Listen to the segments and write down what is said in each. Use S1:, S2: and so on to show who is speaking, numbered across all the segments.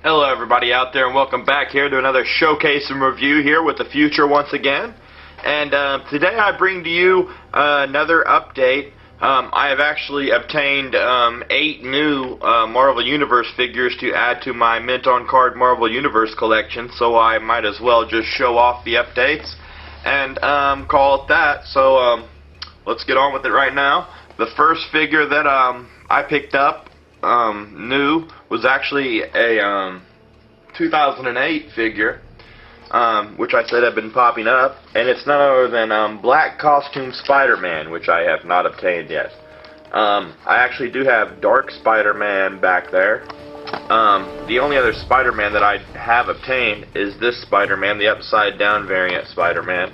S1: Hello everybody out there, and welcome back here to another showcase and review here with the future once again. And today I bring to you another update. I have actually obtained 8 new Marvel Universe figures to add to my mint on card Marvel Universe collection, so I might as well just show off the updates and call it that. So let's get on with it right now. The first figure that I picked up new was actually a 2008 figure, which I said had been popping up, and it's none other than Black Costume Spider-Man, which I have not obtained yet. I actually do have Dark Spider-Man back there. The only other Spider-Man that I have obtained is this Spider-Man, the upside down variant Spider-Man.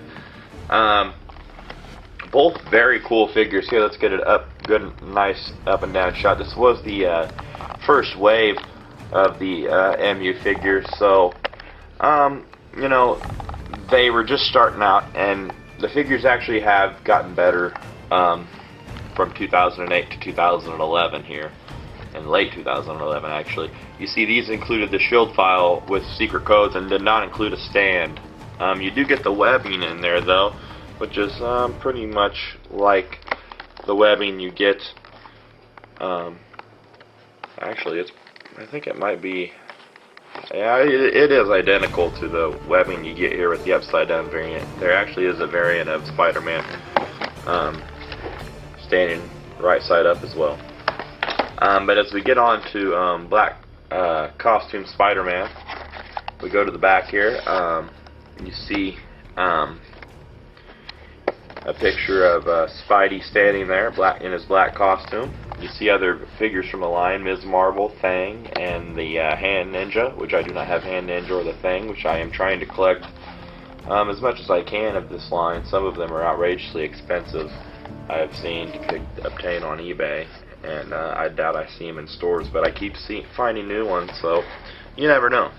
S1: Both very cool figures. Here, let's get it up, good, nice up and down shot. This was the first wave of the MU figures, so you know, they were just starting out, and the figures actually have gotten better from 2008 to 2011 here, and late 2011 actually. You see, these included the shield file with secret codes and did not include a stand. You do get the webbing in there though, which is pretty much like the webbing you get. Actually, I think it might be. Yeah, it is identical to the webbing you get here with the upside down variant. There actually is a variant of Spider-Man standing right side up as well. But as we get on to Black Costume Spider-Man, we go to the back here. You see a picture of Spidey standing there, in his black costume. You see other figures from the line, Ms. Marvel, Thing, and the Hand Ninja, which I do not have Hand Ninja or the Thing, which I am trying to collect as much as I can of this line. Some of them are outrageously expensive, I have seen to obtain on eBay, and I doubt I see them in stores, but I keep finding new ones, so you never know.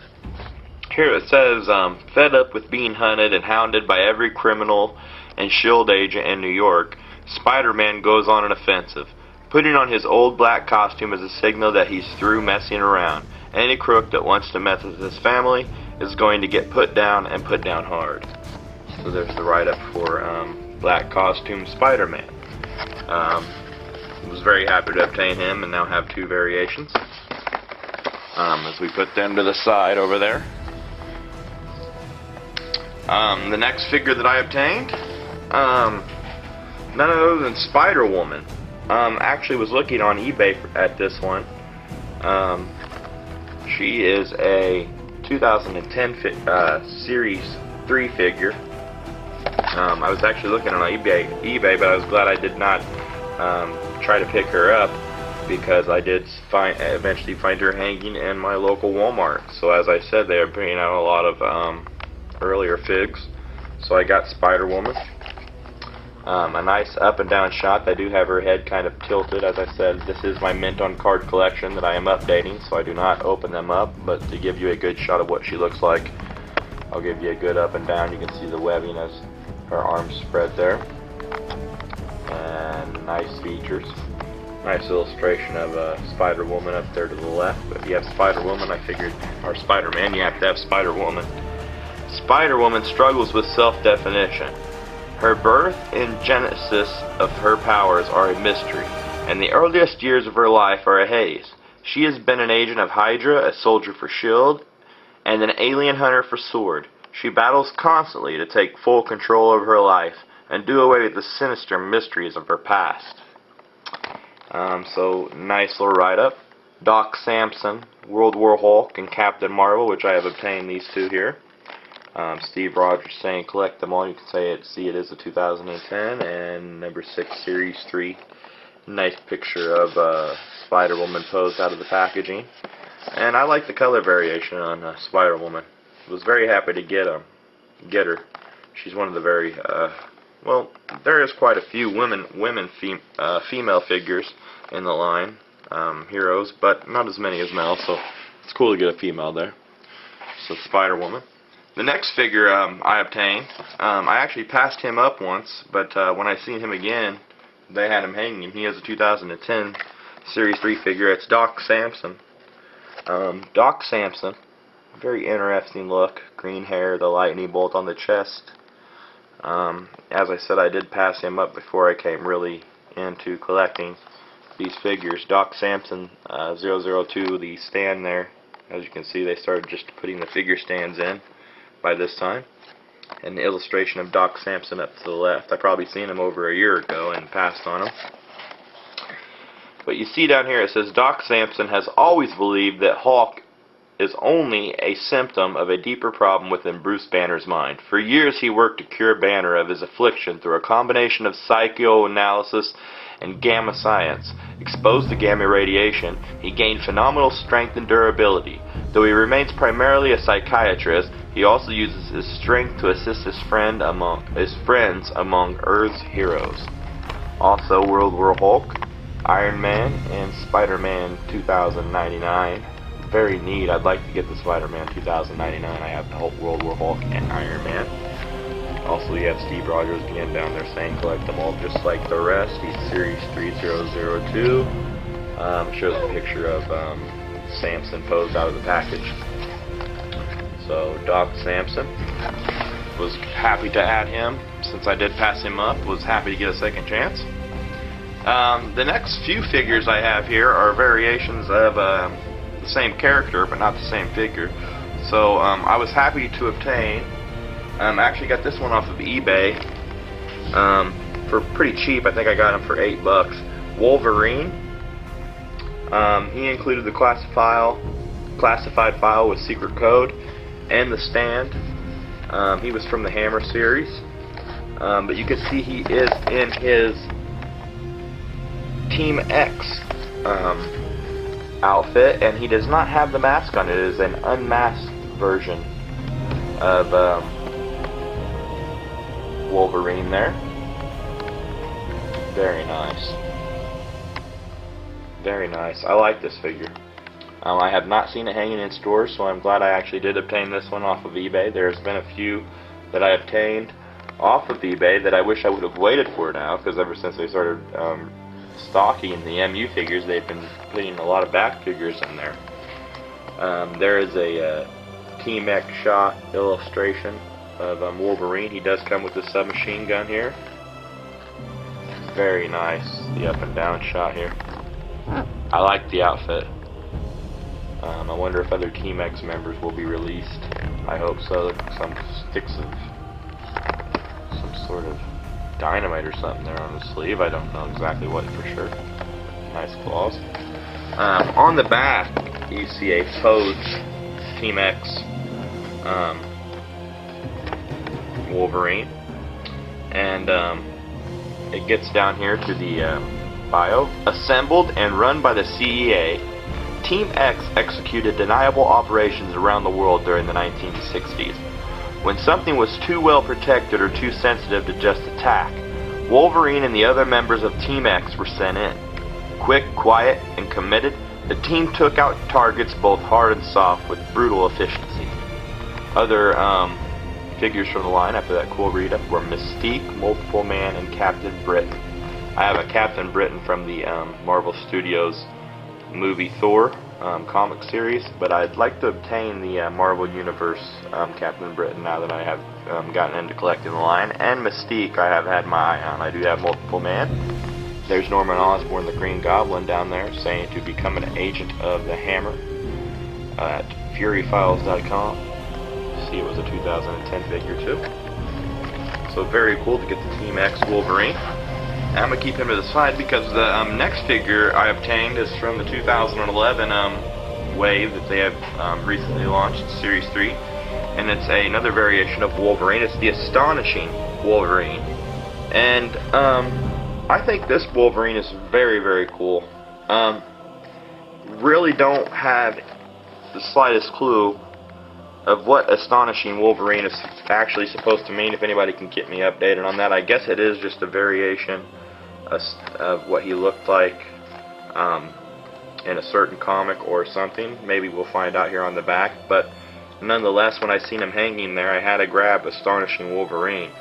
S1: Here it says, fed up with being hunted and hounded by every criminal and S.H.I.E.L.D. agent in New York, Spider-Man goes on an offensive, putting on his old black costume as a signal that he's through messing around. Any crook that wants to mess with his family is going to get put down, and put down hard. So there's the write-up for Black Costume Spider-Man. Was very happy to obtain him and now have 2 variations. As we put them to the side over there. The next figure that I obtained, none other than Spider-Woman. Actually was looking on eBay at this one. She is a 2010 Series 3 figure. I was actually looking on eBay, but I was glad I did not try to pick her up, because I did eventually find her hanging in my local Walmart. So as I said, they are bringing out a lot of earlier figs, so I got Spider-Woman. A nice up and down shot. I do have her head kind of tilted. As I said, this is my mint on card collection that I am updating, so I do not open them up, but to give you a good shot of what she looks like, I'll give you a good up and down. You can see the webbing as her arms spread there, and nice features. Nice illustration of Spider-Woman up there to the left. But if you have Spider-Woman, I figured, or Spider-Man, you have to have Spider-Woman. Spider-Woman struggles with self-definition. Her birth and genesis of her powers are a mystery, and the earliest years of her life are a haze. She has been an agent of Hydra, a soldier for S.H.I.E.L.D., and an alien hunter for S.W.O.R.D. She battles constantly to take full control of her life and do away with the sinister mysteries of her past. So, nice little write-up. Doc Samson, World War Hulk, and Captain Marvel, which I have obtained these 2 here. Steve Rogers saying collect them all. You can see it is a 2010, and number 6 Series 3. Nice picture of Spider-Woman posed out of the packaging. And I like the color variation on Spider-Woman. Was very happy to get her. She's one of the very well, there is quite a few female figures in the line, heroes, but not as many as male, so it's cool to get a female there. So Spider-Woman. The next figure I obtained, I actually passed him up once, but when I seen him again, they had him hanging. He has a 2010 Series 3 figure. It's Doc Samson. Doc Samson, very interesting look, green hair, the lightning bolt on the chest. As I said, I did pass him up before I came really into collecting these figures. Doc Samson 002, the stand there, as you can see, they started just putting the figure stands in by this time. And the illustration of Doc Samson up to the left. I probably seen him over a year ago and passed on him. But you see down here it says Doc Samson has always believed that Hulk is only a symptom of a deeper problem within Bruce Banner's mind. For years he worked to cure Banner of his affliction through a combination of psychoanalysis and gamma science. Exposed to gamma radiation, he gained phenomenal strength and durability. Though he remains primarily a psychiatrist, he also uses his strength to assist his friends among Earth's heroes. Also, World War Hulk, Iron Man, and Spider-Man 2099. Very neat. I'd like to get the Spider-Man 2099. I have the Hulk, World War Hulk, and Iron Man. Also, you have Steve Rogers again down there saying collect them all just like the rest. He's Series 3002. Shows a picture of Samson posed out of the package. So, Doc Samson. Was happy to add him since I did pass him up. Was happy to get a second chance. The next few figures I have here are variations of the same character, but not the same figure. So I was happy to obtain. I actually got this one off of eBay for pretty cheap. I think I got him for $8. Wolverine. He included the classified file with secret code and the stand. He was from the Hammer series, but you can see he is in his Team X outfit, and he does not have the mask on. It is an unmasked version of Wolverine there. Very nice. Very nice. I like this figure. I have not seen it hanging in stores, so I'm glad I actually did obtain this one off of eBay. There's been a few that I obtained off of eBay that I wish I would have waited for now, because ever since they started stocking the MU figures, they've been putting a lot of back figures in there. There is a Team X shot illustration of Wolverine. He does come with the submachine gun here. Very nice, the up and down shot here. I like the outfit. I wonder if other Team X members will be released. I hope so. Some sticks of some sort of dynamite or something there on the sleeve. I don't know exactly what for sure. Nice claws. On the back, you see a posed Team X Wolverine, and it gets down here to the bio. Assembled and run by the CEA, Team X executed deniable operations around the world during the 1960s. When something was too well protected or too sensitive to just attack, Wolverine and the other members of Team X were sent in. Quick, quiet, and committed, the team took out targets both hard and soft with brutal efficiency. Other figures from the line after that cool read-up were Mystique, Multiple Man, and Captain Britain. I have a Captain Britain from the Marvel Studios movie Thor comic series, but I'd like to obtain the Marvel Universe Captain Britain now that I have gotten into collecting the line. And Mystique I have had my eye on. I do have Multiple Man. There's Norman Osborn, the Green Goblin, down there saying to become an agent of the Hammer at furyfiles.com. See, it was a 2010 figure too. So very cool to get the Team X Wolverine. I'm going to keep him to the side because the next figure I obtained is from the 2011 wave that they have recently launched, Series 3. And it's another variation of Wolverine. It's the Astonishing Wolverine. And I think this Wolverine is very, very cool. Really don't have the slightest clue of what Astonishing Wolverine is actually supposed to mean. If anybody can get me updated on that. I guess it is just a variation of what he looked like in a certain comic or something. Maybe we'll find out here on the back. But nonetheless, when I seen him hanging there, I had to grab Astonishing Wolverine.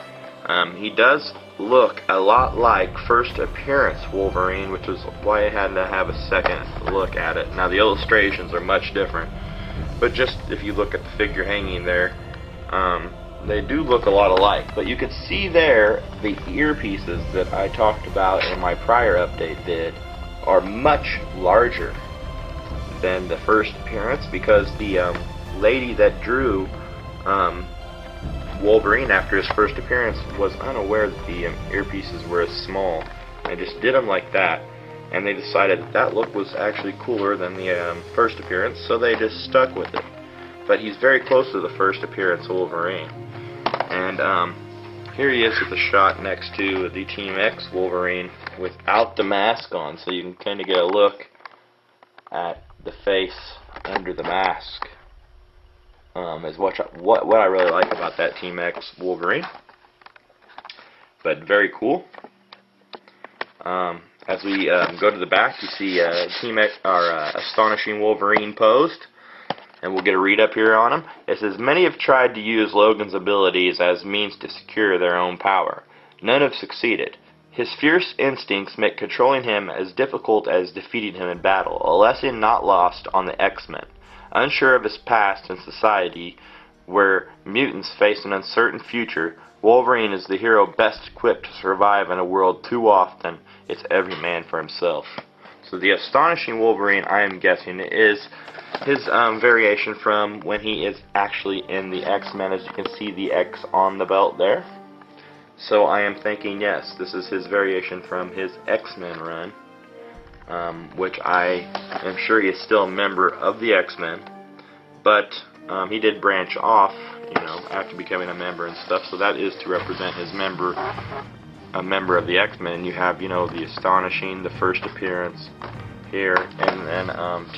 S1: He does look a lot like first appearance Wolverine, which is why I had to have a second look at it. Now the illustrations are much different, but just if you look at the figure hanging there, they do look a lot alike. But you can see there the earpieces that I talked about in my prior update vid are much larger than the first appearance, because the lady that drew Wolverine after his first appearance was unaware that the earpieces were as small. They just did them like that, and they decided that look was actually cooler than the first appearance, so they just stuck with it. But he's very close to the first appearance Wolverine. And here he is with the shot next to the Team X Wolverine without the mask on, so you can kind of get a look at the face under the mask. Is what I really like about that Team X Wolverine. But very cool. As we go to the back, you see Team X, our Astonishing Wolverine posed. And we'll get a read up here on him. It says, many have tried to use Logan's abilities as means to secure their own power. None have succeeded. His fierce instincts make controlling him as difficult as defeating him in battle, a lesson not lost on the X-Men. Unsure of his past and society, where mutants face an uncertain future, Wolverine is the hero best equipped to survive in a world too often it's every man for himself. So the Astonishing Wolverine, I am guessing, is his variation from when he is actually in the X-Men. As you can see the X on the belt there. So I am thinking, yes, this is his variation from his X-Men run, which I am sure he is still a member of the X-Men, but he did branch off, after becoming a member and stuff, so that is to represent his a member of the X-Men. You have, the Astonishing, the first appearance here, and then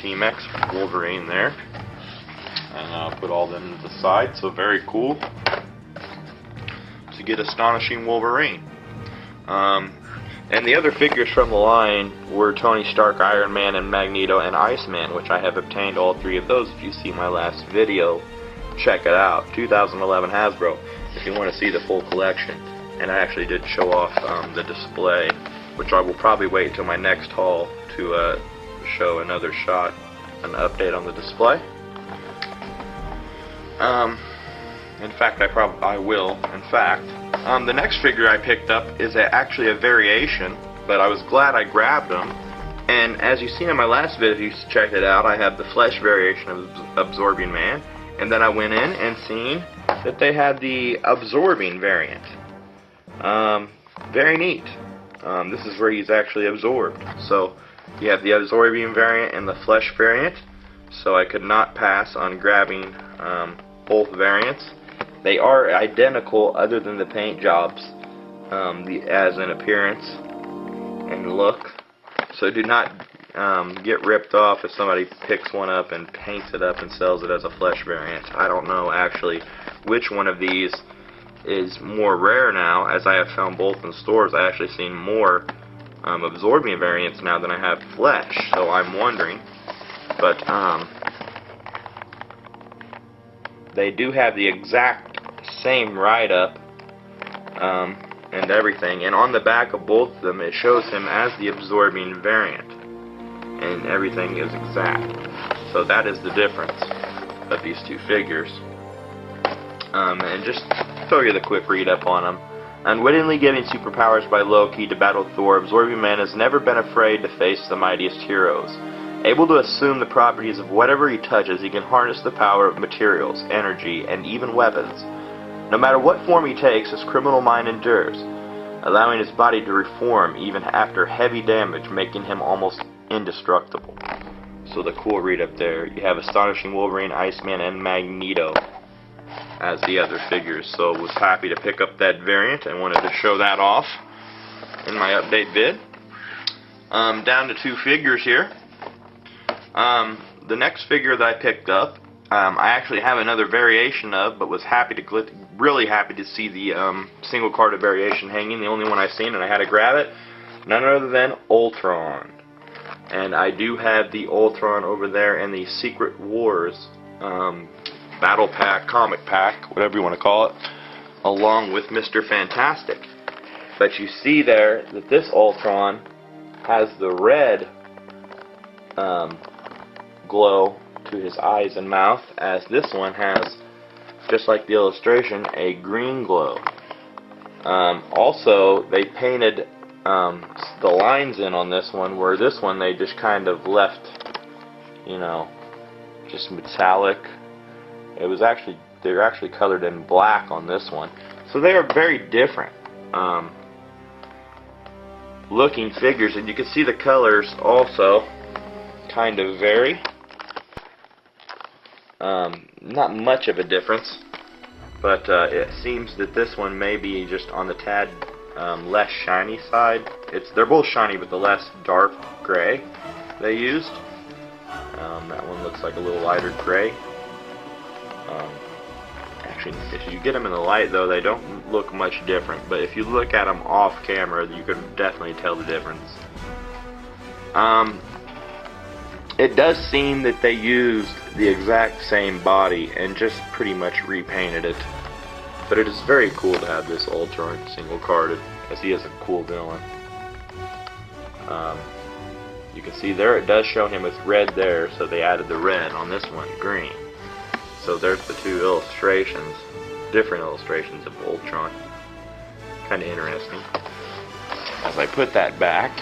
S1: Team X Wolverine there, and I'll put all them to the side. So very cool to get Astonishing Wolverine. And the other figures from the line were Tony Stark, Iron Man, and Magneto, and Iceman, which I have obtained all three of those. If you see my last video, check it out. 2011 Hasbro, if you want to see the full collection. And I actually did show off the display, which I will probably wait until my next haul to show another shot, an update on the display. In fact, I will. In fact, the next figure I picked up is actually a variation, but I was glad I grabbed them. And as you've seen in my last video, if you checked it out, I have the flesh variation of Absorbing Man, and then I went in and seen that they had the Absorbing variant. Very neat. This is where he's actually absorbed. So you have the Absorbing variant and the flesh variant. So I could not pass on grabbing both variants. They are identical other than the paint jobs, as in appearance and look. So do not get ripped off if somebody picks one up and paints it up and sells it as a flesh variant. I don't know actually which one of these is more rare now, as I have found both in stores. I actually seen more Absorbing variants now than I have flesh, so I'm wondering. But they do have the exact same write-up and everything, and on the back of both of them it shows him as the Absorbing variant, and everything is exact. So that is the difference of these two figures. And just throw you the quick read-up on them. Unwittingly giving superpowers by Loki to battle Thor, Absorbing Man has never been afraid to face the mightiest heroes. Able to assume the properties of whatever he touches, he can harness the power of materials, energy, and even weapons. No matter what form he takes, his criminal mind endures, allowing his body to reform even after heavy damage, making him almost indestructible. So the cool read-up there, you have Astonishing Wolverine, Iceman, and Magneto as the other figures. So was happy to pick up that variant and wanted to show that off in my update vid. Down to two figures here. The next figure that I picked up, I actually have another variation of, but was really happy to see the single carded variation hanging, the only one I've seen, and I had to grab it. None other than Ultron. And I do have the Ultron over there in the Secret Wars battle pack, comic pack, whatever you want to call it, along with Mr. Fantastic. But you see there that this Ultron has the red glow to his eyes and mouth, as this one has, just like the illustration, a green glow. Also, they painted the lines in on this one, where this one they just kind of left, you know, just metallic. It was actually, they're actually colored in black on this one. So they are very different looking figures, and you can see the colors also kind of vary. Not much of a difference, but it seems that this one may be just on the tad less shiny side. They're both shiny, but the less dark gray they used. That one looks like a little lighter gray. Actually, if you get them in the light, though, they don't look much different. But if you look at them off camera, you can definitely tell the difference. It does seem that they used the exact same body and just pretty much repainted it. But it is very cool to have this Ultron single-carded, as he is a cool villain. You can see there it does show him with red there, so they added the red on this one, green. So there's the two illustrations, different illustrations of Ultron. Kind of interesting. As I put that back,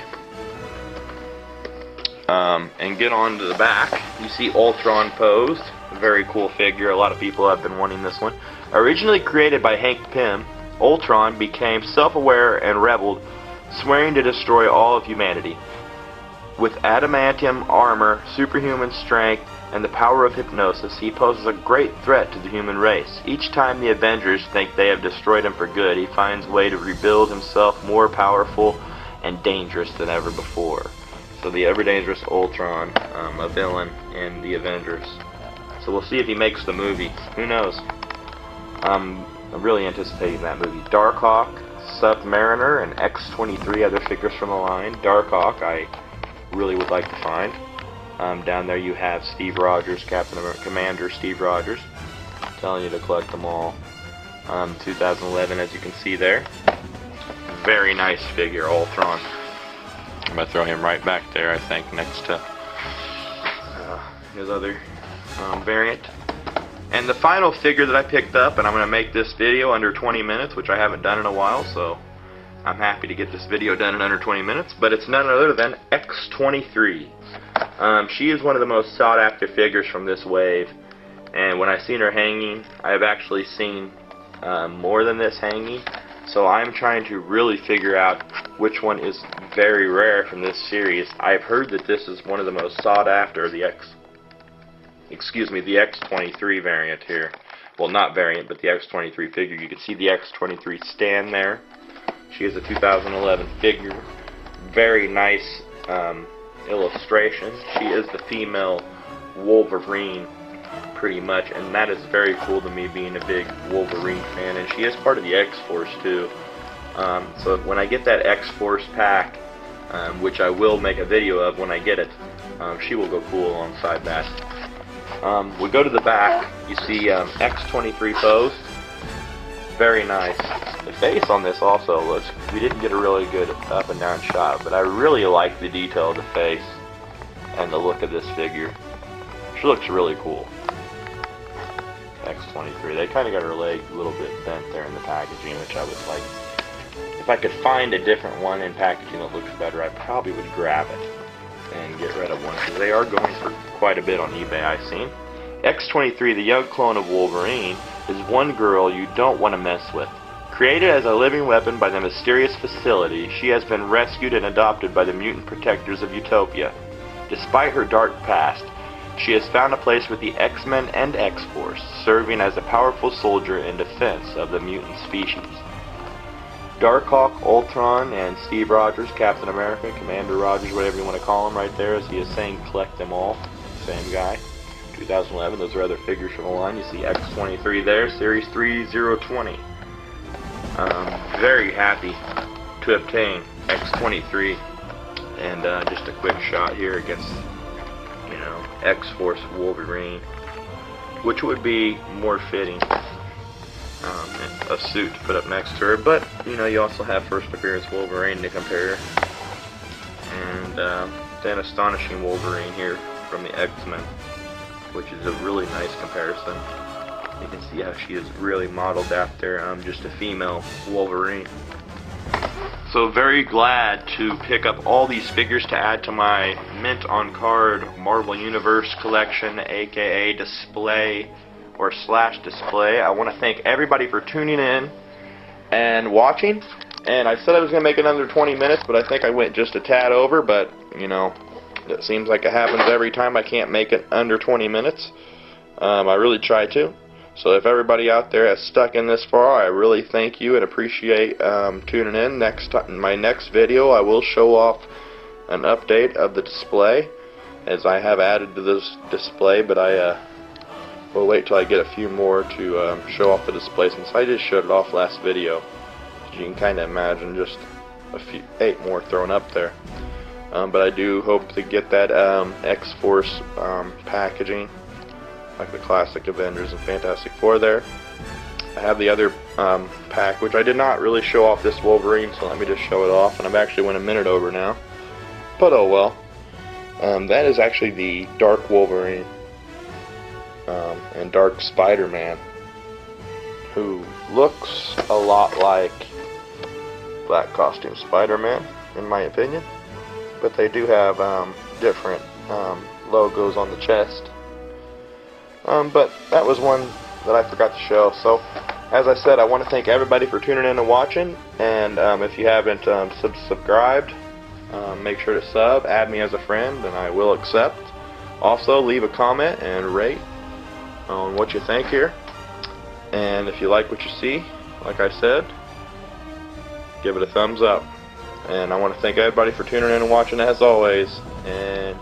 S1: and get on to the back, you see Ultron posed. A very cool figure. A lot of people have been wanting this one. Originally created by Hank Pym, Ultron became self-aware and rebelled, swearing to destroy all of humanity. With adamantium armor, superhuman strength, and the power of hypnosis, he poses a great threat to the human race. Each time the Avengers think they have destroyed him for good, he finds a way to rebuild himself more powerful and dangerous than ever before. So the ever-dangerous Ultron, a villain in the Avengers. So we'll see if he makes the movie. Who knows? I'm really anticipating that movie. Darkhawk, Submariner, and X-23 other figures from the line. Darkhawk I really would like to find. Down there you have Steve Rogers, Captain America, Commander Steve Rogers. Telling you to collect them all. 2011, as you can see there. Very nice figure, Ultron. I'm going to throw him right back there, I think, next to his other variant. And the final figure that I picked up, and I'm going to make this video under 20 minutes, which I haven't done in a while, so I'm happy to get this video done in under 20 minutes, but it's none other than X-23. She is one of the most sought-after figures from this wave, and when I've seen her hanging, I've actually seen more than this hanging, so I'm trying to really figure out which one is very rare from this series. I've heard that this is one of the most sought-after, the X-23 variant here. Well, not variant, but the X-23 figure. You can see the X-23 stand there. She is a 2011 figure. Very nice illustration. She is the female Wolverine, pretty much, and that is very cool to me, being a big Wolverine fan. And she is part of the X-Force too. So when I get that X-Force pack, which I will make a video of when I get it, she will go cool alongside that. We go to the back. You see X-23 posed. Very nice. The face on this also looks, we didn't get a really good up and down shot, but I really like the detail of the face and the look of this figure. She looks really cool. X-23. They kind of got her leg a little bit bent there in the packaging, which I was like, if I could find a different one in packaging that looks better, I probably would grab it and get rid of one, because they are going for quite a bit on eBay, I've seen. X-23, the young clone of Wolverine, is one girl you don't want to mess with. Created as a living weapon by the mysterious facility, she has been rescued and adopted by the mutant protectors of Utopia. Despite her dark past, she has found a place with the X-Men and X-Force, serving as a powerful soldier in defense of the mutant species. Darkhawk, Ultron, and Steve Rogers, Captain America, Commander Rogers, whatever you want to call him right there, as he is saying, collect them all. Same guy. 2011, those are other figures from the line. You see X-23 there, Series 3020. Very happy to obtain X-23. And just a quick shot here against, you know, X-Force Wolverine, which would be more fitting. and a suit to put up next to her. But you know, you also have first appearance Wolverine to compare, and then Astonishing Wolverine here from the X-Men, which is a really nice comparison. You can see how she is really modeled after just a female Wolverine. So very glad to pick up all these figures to add to my mint on card Marvel Universe collection, aka display or slash display. I want to thank everybody for tuning in and watching. And I said I was going to make it under 20 minutes, but I think I went just a tad over. But you know, it seems like it happens every time. I can't make it under 20 minutes. I really try to. So if everybody out there has stuck in this far, I really thank you and appreciate tuning in. In my next video, I will show off an update of the display, as I have added to this display, but I will wait till I get a few more to show off the display, since I just showed it off last video. As you can kind of imagine, just 8 more thrown up there. But I do hope to get that X-Force packaging, like the classic Avengers and Fantastic Four there. I have the other pack, which I did not really show off this Wolverine, so let me just show it off. And I've actually went a minute over now, but oh well. That is actually the Dark Wolverine and Dark Spider-Man, who looks a lot like Black Costume Spider-Man, in my opinion. But they do have different logos on the chest. But that was one that I forgot to show. So, as I said, I want to thank everybody for tuning in and watching. And if you haven't subscribed, make sure to sub, add me as a friend, and I will accept. Also, leave a comment and rate on what you think here. And if you like what you see, like I said, give it a thumbs up. And I want to thank everybody for tuning in and watching as always. And